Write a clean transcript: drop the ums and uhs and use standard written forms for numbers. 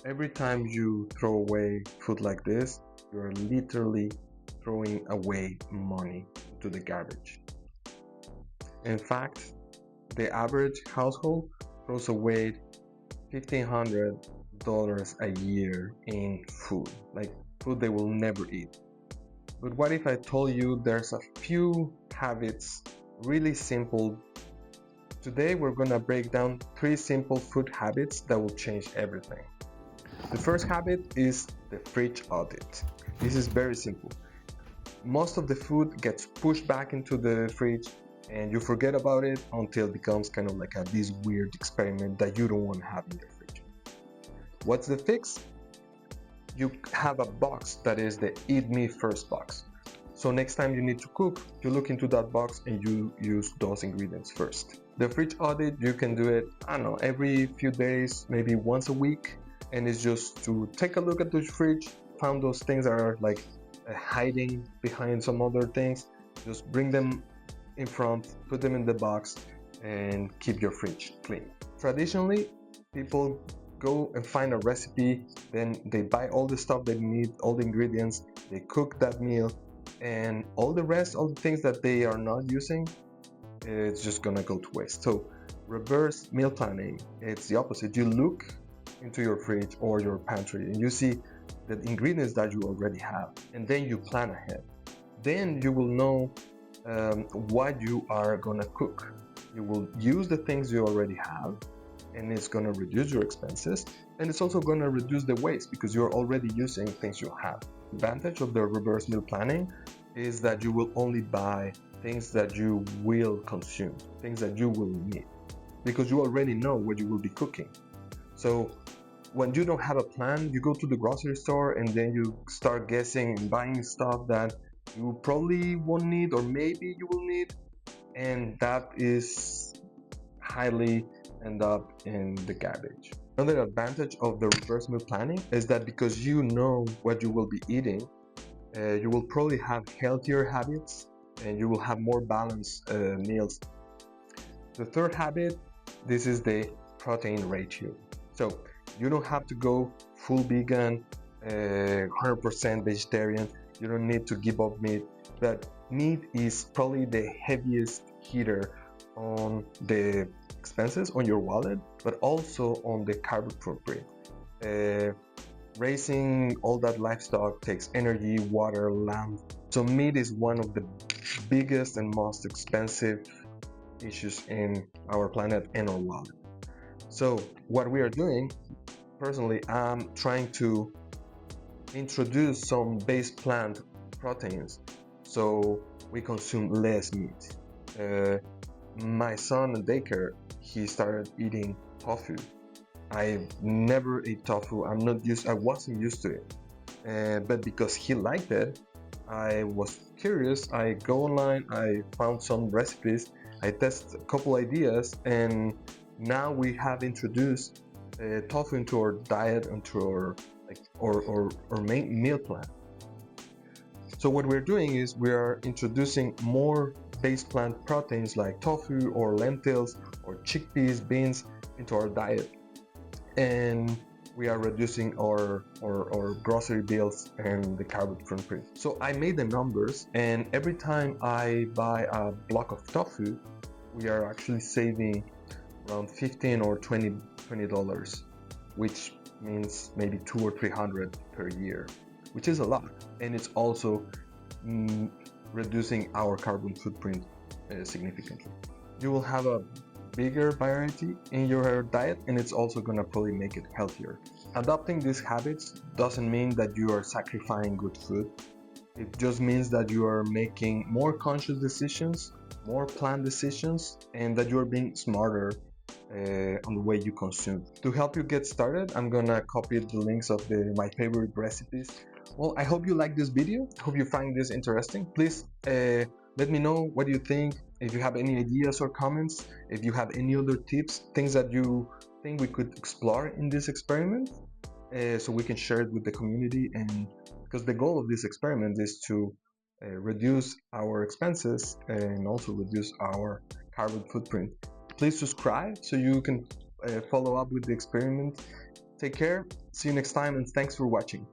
Every time you throw away food like this, you're literally throwing away money to the garbage. In fact, the average household throws away $1,500 a year in food, like food they will never eat. But what if I told you there's a few habits, really simple. Today we're gonna break down 3 simple food habits that will change everything. The first habit is the fridge audit. This is very simple. Most of the food gets pushed back into the fridge and you forget about it until it becomes kind of like this weird experiment that you don't want to have in your fridge. What's the fix? You have a box that is the Eat Me First box. So next time you need to cook, you look into that box and you use those ingredients first. The fridge audit, you can do it, I don't know, every few days, maybe once a week. And it's just to take a look at the fridge, found those things that are like hiding behind some other things, just bring them in front, put them in the box, and keep your fridge clean. Traditionally, people go and find a recipe, then they buy all the stuff they need, all the ingredients, they cook that meal, and all the rest, all the things that they are not using, it's just gonna go to waste. So reverse meal planning, it's the opposite. You look into your fridge or your pantry and you see the ingredients that you already have, and then you plan ahead. Then you will know what you are gonna cook. You will use the things you already have, and it's gonna reduce your expenses, and it's also gonna reduce the waste because you're already using things you have. The advantage of the reverse meal planning is that you will only buy things that you will consume, things that you will need, because you already know what you will be cooking. So when you don't have a plan, you go to the grocery store and then you start guessing and buying stuff that you probably won't need or maybe you will need, and that is highly end up in the garbage. Another advantage of the reverse meal planning is that because you know what you will be eating, you will probably have healthier habits and you will have more balanced meals. The third habit, this is the protein ratio. So you don't have to go full vegan, 100% vegetarian. You don't need to give up meat, but meat is probably the heaviest hitter on the expenses on your wallet, but also on the carbon footprint. Raising all that livestock takes energy, water, land. So meat is one of the biggest and most expensive issues in our planet and our wallet. So what we are doing, personally, I'm trying to introduce some base plant proteins so we consume less meat. My son in daycare, he started eating tofu. I never ate tofu. I wasn't used to it. But because he liked it, I was curious. I go online, I found some recipes, I test a couple ideas, and now we have introduced tofu into our diet, into our main meal plan. So what we're doing is we are introducing more base plant proteins like tofu or lentils or chickpeas, beans into our diet, and we are reducing our grocery bills and the carbon footprint. So I made the numbers, and every time I buy a block of tofu, we are actually saving around $15 or $20, which means maybe $200 or $300 per year, which is a lot, and it's also reducing our carbon footprint significantly. You will have a bigger variety in your diet, and it's also gonna probably make it healthier. Adopting these habits doesn't mean that you are sacrificing good food. It just means that you are making more conscious decisions, more planned decisions, and that you are being smarter on the way you consume. To help you get started, I'm gonna copy the links of my favorite recipes. Well, I hope you like this video. Hope you find this interesting. Please let me know what you think. If you have any ideas or comments, if you have any other tips, things that you think we could explore in this experiment, so we can share it with the community. And because the goal of this experiment is to reduce our expenses and also reduce our carbon footprint. Please subscribe so you can follow up with the experiment. Take care, see you next time, and thanks for watching.